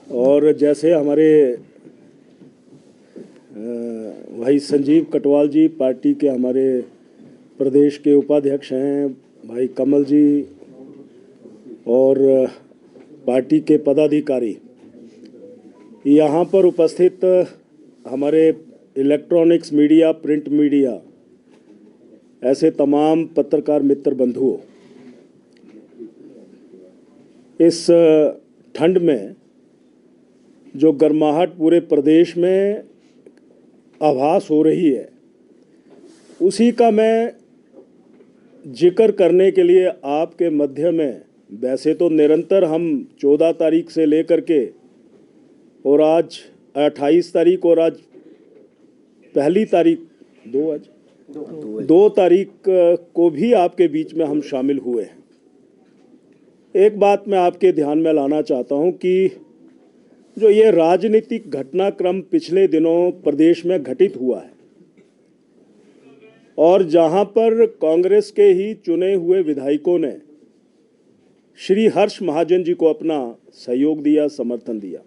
और जैसे हमारे भाई संजीव कटवाल जी पार्टी के हमारे प्रदेश के उपाध्यक्ष हैं, भाई कमल जी और पार्टी के पदाधिकारी, यहाँ पर उपस्थित हमारे इलेक्ट्रॉनिक्स मीडिया, प्रिंट मीडिया, ऐसे तमाम पत्रकार मित्र बंधुओं, इस ठंड में जो गर्माहट पूरे प्रदेश में आभास हो रही है, उसी का मैं जिक्र करने के लिए आपके मध्य में, वैसे तो निरंतर हम 14 तारीख से लेकर के और आज 28 तारीख और आज पहली तारीख 2 तारीख को भी आपके बीच में हम शामिल हुए हैं। एक बात मैं आपके ध्यान में लाना चाहता हूं कि जो ये राजनीतिक घटनाक्रम पिछले दिनों प्रदेश में घटित हुआ है और जहां पर कांग्रेस के ही चुने हुए विधायकों ने श्री हर्ष महाजन जी को अपना सहयोग दिया, समर्थन दिया,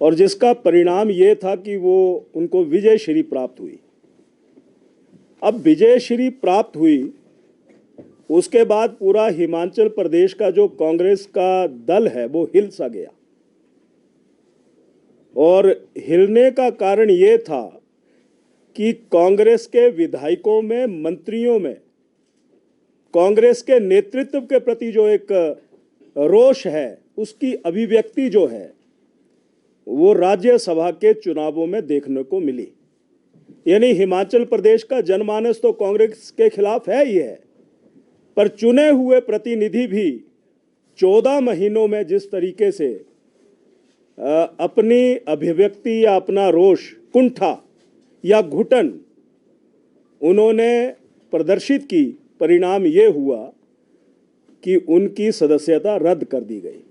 और जिसका परिणाम ये था कि वो उनको विजय श्री प्राप्त हुई। अब विजय श्री प्राप्त हुई, उसके बाद पूरा हिमाचल प्रदेश का जो कांग्रेस का दल है वो हिल सा गया, और हिलने का कारण ये था कि कांग्रेस के विधायकों में, मंत्रियों में, कांग्रेस के नेतृत्व के प्रति जो एक रोष है, उसकी अभिव्यक्ति जो है वो राज्यसभा के चुनावों में देखने को मिली। यानी हिमाचल प्रदेश का जनमानस तो कांग्रेस के खिलाफ है ही है, पर चुने हुए प्रतिनिधि भी 14 महीनों में जिस तरीके से अपनी अभिव्यक्ति या अपना रोष, कुंठा या घुटन उन्होंने प्रदर्शित की, परिणाम ये हुआ कि उनकी सदस्यता रद्द कर दी गई।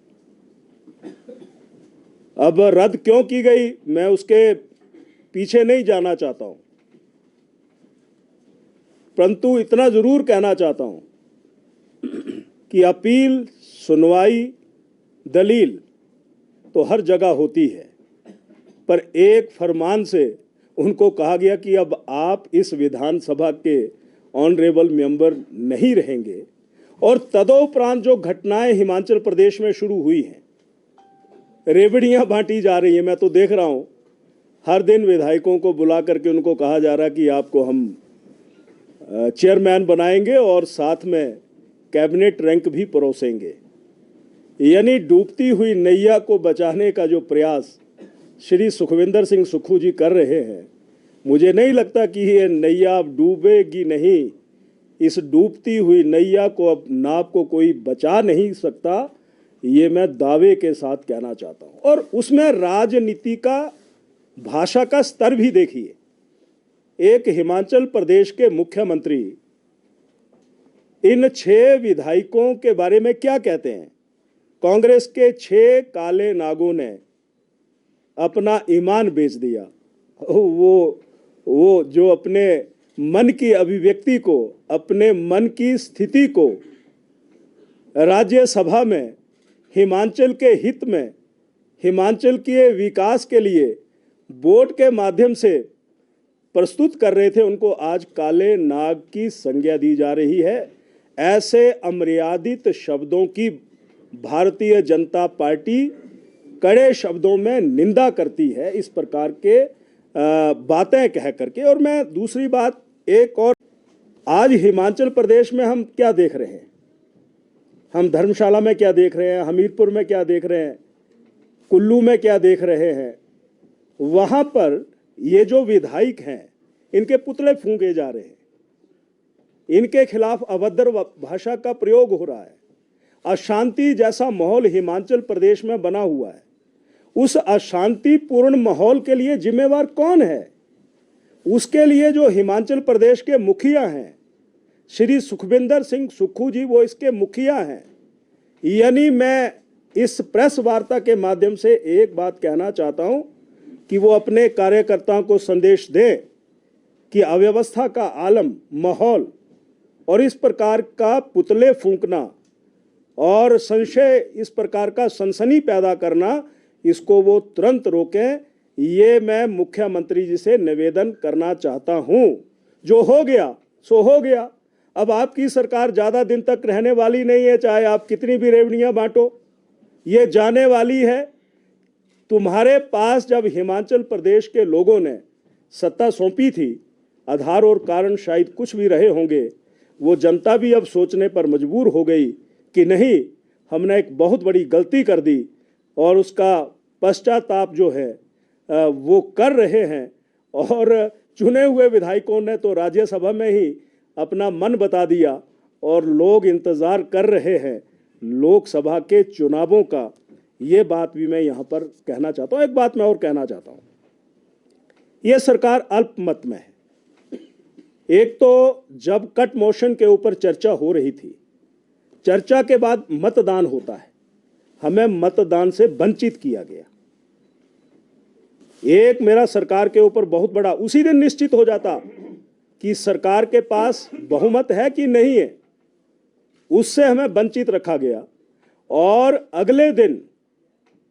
अब रद्द क्यों की गई, मैं उसके पीछे नहीं जाना चाहता हूं, परंतु इतना जरूर कहना चाहता हूं कि अपील, सुनवाई, दलील तो हर जगह होती है, पर एक फरमान से उनको कहा गया कि अब आप इस विधानसभा के ऑनरेबल मेंबर नहीं रहेंगे। और तदोपरांत जो घटनाएं हिमाचल प्रदेश में शुरू हुई हैं, रेवड़ियां बांटी जा रही हैं। मैं तो देख रहा हूं हर दिन विधायकों को बुला करके उनको कहा जा रहा है कि आपको हम चेयरमैन बनाएंगे और साथ में कैबिनेट रैंक भी परोसेंगे। यानी डूबती हुई नैया को बचाने का जो प्रयास श्री सुखविंदर सिंह सुक्खू जी कर रहे हैं, मुझे नहीं लगता कि ये नैया अब डूबेगी नहीं। इस डूबती हुई नैया को अब नाव को कोई बचा नहीं सकता, ये मैं दावे के साथ कहना चाहता हूँ। और उसमें राजनीति का, भाषा का स्तर भी देखिए। एक हिमाचल प्रदेश के मुख्यमंत्री इन 6 विधायकों के बारे में क्या कहते हैं? कांग्रेस के 6 काले नागों ने अपना ईमान बेच दिया। वो जो अपने मन की अभिव्यक्ति को, अपने मन की स्थिति को राज्यसभा में हिमाचल के हित में, हिमाचल के विकास के लिए वोट के माध्यम से प्रस्तुत कर रहे थे, उनको आज काले नाग की संज्ञा दी जा रही है। ऐसे अमर्यादित शब्दों की भारतीय जनता पार्टी कड़े शब्दों में निंदा करती है, इस प्रकार के बातें कह करके। और मैं दूसरी बात एक और, आज हिमाचल प्रदेश में हम क्या देख रहे हैं? हम धर्मशाला में क्या देख रहे हैं, हमीरपुर में क्या देख रहे हैं, कुल्लू में क्या देख रहे हैं? वहां पर ये जो विधायक हैं, इनके पुतले फूंके जा रहे हैं, इनके खिलाफ अभद्र भाषा का प्रयोग हो रहा है। अशांति जैसा माहौल हिमाचल प्रदेश में बना हुआ है। उस अशांतिपूर्ण माहौल के लिए जिम्मेवार कौन है? उसके लिए जो हिमाचल प्रदेश के मुखिया हैं, श्री सुखविंदर सिंह सुक्खू जी, वो इसके मुखिया हैं। यानी मैं इस प्रेस वार्ता के माध्यम से एक बात कहना चाहता हूं कि वो अपने कार्यकर्ताओं को संदेश दें कि अव्यवस्था का आलम, माहौल और इस प्रकार का पुतले फूंकना और संशय, इस प्रकार का सनसनी पैदा करना, इसको वो तुरंत रोकें, ये मैं मुख्यमंत्री जी से निवेदन करना चाहता हूं। जो हो गया सो हो गया। अब आपकी सरकार ज़्यादा दिन तक रहने वाली नहीं है, चाहे आप कितनी भी रेवड़ियाँ बांटो, ये जाने वाली है। तुम्हारे पास जब हिमाचल प्रदेश के लोगों ने सत्ता सौंपी थी, आधार और कारण शायद कुछ भी रहे होंगे, वो जनता भी अब सोचने पर मजबूर हो गई कि नहीं, हमने एक बहुत बड़ी गलती कर दी और उसका पश्चाताप जो है वो कर रहे हैं। और चुने हुए विधायकों ने तो राज्यसभा में ही अपना मन बता दिया और लोग इंतज़ार कर रहे हैं लोकसभा के चुनावों का। ये बात भी मैं यहाँ पर कहना चाहता हूँ। एक बात मैं और कहना चाहता हूँ, ये सरकार अल्पमत में है। एक तो जब कट मोशन के ऊपर चर्चा हो रही थी, चर्चा के बाद मतदान होता है, हमें मतदान से वंचित किया गया। एक मेरा सरकार के ऊपर बहुत बड़ा उसी दिन निश्चित हो जाता कि सरकार के पास बहुमत है कि नहीं है, उससे हमें वंचित रखा गया। और अगले दिन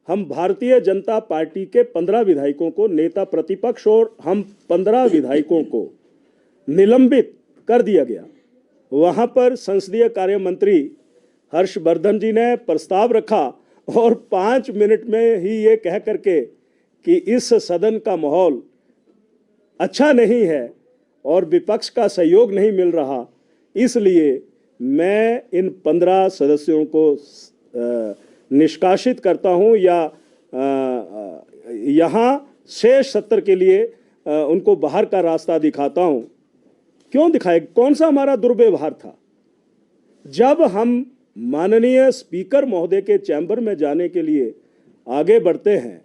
हम भारतीय जनता पार्टी के 15 विधायकों को, नेता प्रतिपक्ष और हम 15 विधायकों को निलंबित कर दिया गया। वहां पर संसदीय कार्य मंत्री हर्षवर्धन जी ने प्रस्ताव रखा और 5 मिनट में ही ये कह करके कि इस सदन का माहौल अच्छा नहीं है और विपक्ष का सहयोग नहीं मिल रहा, इसलिए मैं इन 15 सदस्यों को निष्कासित करता हूं या यहाँ शेष 70 के लिए उनको बाहर का रास्ता दिखाता हूं। क्यों दिखाए? कौन सा हमारा दुर्व्यवहार था? जब हम माननीय स्पीकर महोदय के चैम्बर में जाने के लिए आगे बढ़ते हैं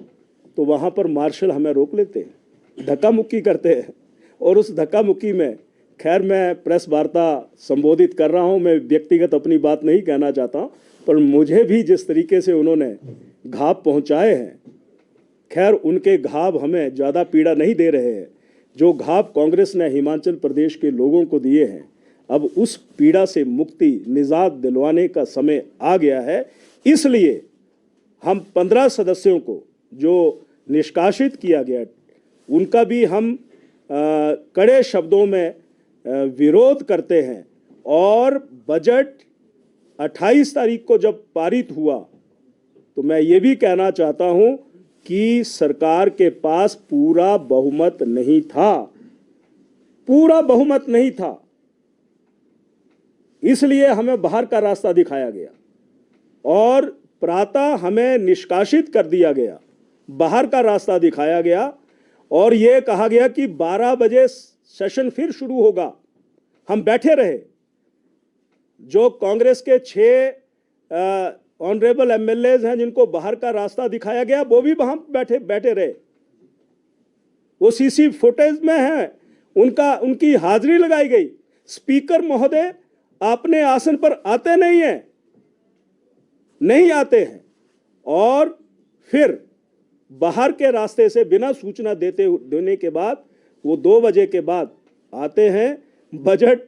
तो वहाँ पर मार्शल हमें रोक लेते हैं, धक्का मुक्की करते हैं। और उस धक्का मुक्की में, खैर मैं प्रेस वार्ता संबोधित कर रहा हूँ, मैं व्यक्तिगत अपनी बात नहीं कहना चाहता, पर मुझे भी जिस तरीके से उन्होंने घाव पहुँचाए हैं, खैर उनके घाव हमें ज़्यादा पीड़ा नहीं दे रहे हैं। जो घाव कांग्रेस ने हिमाचल प्रदेश के लोगों को दिए हैं, अब उस पीड़ा से मुक्ति, निजात दिलवाने का समय आ गया है। इसलिए हम 15 सदस्यों को जो निष्कासित किया गया, उनका भी हम कड़े शब्दों में विरोध करते हैं। और बजट 28 तारीख को जब पारित हुआ तो मैं ये भी कहना चाहता हूं कि सरकार के पास पूरा बहुमत नहीं था, पूरा बहुमत नहीं था, इसलिए हमें बाहर का रास्ता दिखाया गया और प्रातः हमें निष्कासित कर दिया गया, बाहर का रास्ता दिखाया गया और ये कहा गया कि 12 बजे सेशन फिर शुरू होगा। हम बैठे रहे। जो कांग्रेस के 6 ऑनरेबल एमएलएज हैं जिनको बाहर का रास्ता दिखाया गया, वो भी वहां बैठे रहे। वो सीसी फुटेज में है, उनकी हाजिरी लगाई गई। स्पीकर महोदय अपने आसन पर आते नहीं आते हैं और फिर बाहर के रास्ते से बिना सूचना देने के बाद वो 2 बजे के बाद आते हैं। बजट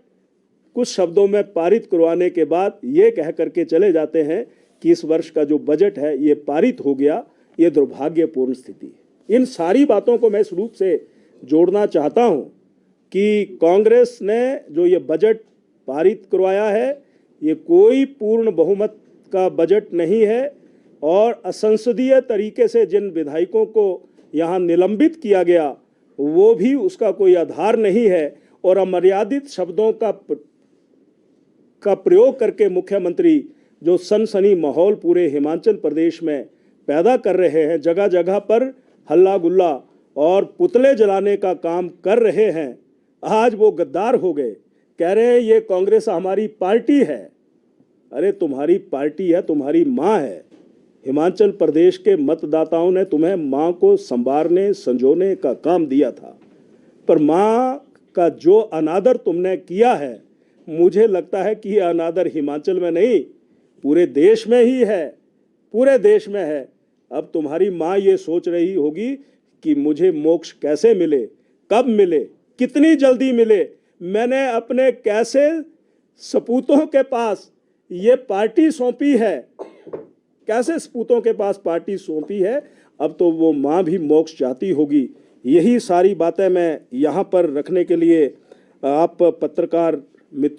कुछ शब्दों में पारित करवाने के बाद ये कह करके चले जाते हैं कि इस वर्ष का जो बजट है ये पारित हो गया। ये दुर्भाग्यपूर्ण स्थिति है। इन सारी बातों को मैं इस रूप से जोड़ना चाहता हूं कि कांग्रेस ने जो ये बजट पारित करवाया है, ये कोई पूर्ण बहुमत का बजट नहीं है और असंसदीय तरीके से जिन विधायकों को यहाँ निलंबित किया गया वो भी उसका कोई आधार नहीं है। और अमर्यादित शब्दों का प्रयोग करके मुख्यमंत्री जो सनसनी माहौल पूरे हिमाचल प्रदेश में पैदा कर रहे हैं, जगह जगह पर हल्ला गुल्ला और पुतले जलाने का काम कर रहे हैं, आज वो गद्दार हो गए। कह रहे हैं ये कांग्रेस हमारी पार्टी है। अरे तुम्हारी पार्टी है, तुम्हारी माँ है। हिमाचल प्रदेश के मतदाताओं ने तुम्हें माँ को संवारने संजोने का काम दिया था, पर माँ का जो अनादर तुमने किया है, मुझे लगता है कि ये अनादर हिमाचल में नहीं पूरे देश में ही है, पूरे देश में है। अब तुम्हारी माँ ये सोच रही होगी कि मुझे मोक्ष कैसे मिले, कब मिले, कितनी जल्दी मिले। मैंने अपने कैसे सपूतों के पास ये पार्टी सौंपी है कैसे सपूतों के पास पार्टी सौंपी है, अब तो वो माँ भी मोक्ष चाहती होगी। यही सारी बातें मैं यहाँ पर रखने के लिए आप पत्रकार मित्रों